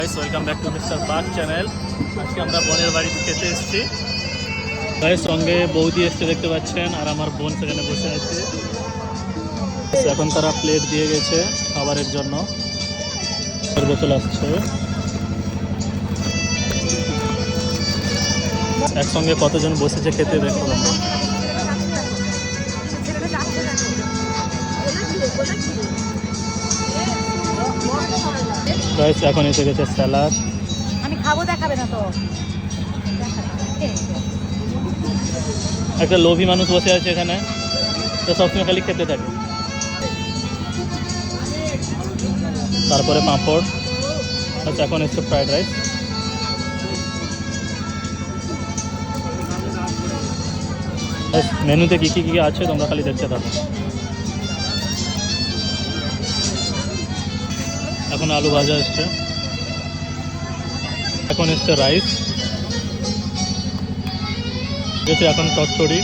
Guys welcome back to mister park channel. আজকে আমরা বোনের বাড়িতে খেতে এসেছি। গাইস সঙ্গে বৌদি এসছে দেখতে পাচ্ছেন, আর আমার বোন সেখানে বসে আছে। এখন তারা প্লেট দিয়ে গেছে খাবারের জন্য, বোতল আসছে। একসঙ্গে কতজন বসেছে খেতে দেখো। গাইস এখন এসে গেছে স্যালাড। আমি খাবো, দেখাবে না তো। একটা লোভী মানুষ বসে আছে এখানে, তো সবসময় খালি খেতে থাকে। তারপরে পাঁপড়। আচ্ছা এখন এসছে ফ্রাইড রাইস। মেনুতে কী কী আছে তোমরা খালি দেখতে থাকো। এখন আলু ভাজা এসছে, এখন এসছে রাইস, যেহেতু এখন চচ্চড়ি,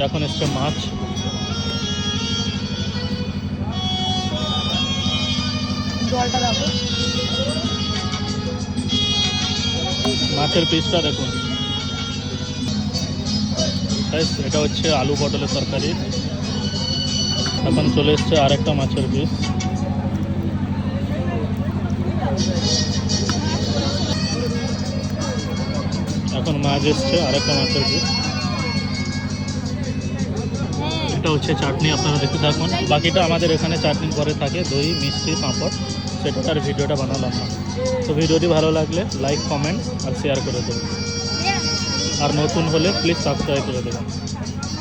এখন এসছে মাছ, মাছের পিসটা দেখুন। এটা হচ্ছে আলু পটলের তরকারি। এখন চলে এসছে আরেকটা মাছের পিস। এখন মাছ এসছে আরেকটা মাছের পিস। এটা হচ্ছে চাটনি, আপনারা দেখতে থাকুন। বাকিটা আমাদের এখানে চাটনি পরে থাকে, দই মিষ্টি পাঁপড়, সেটা আর ভিডিওটা বানালাম না। তো ভিডিওটি ভালো লাগলে লাইক কমেন্ট আর শেয়ার করে দেবেন, আর নতুন হলে প্লিজ সাবস্ক্রাইব করে দেবেন।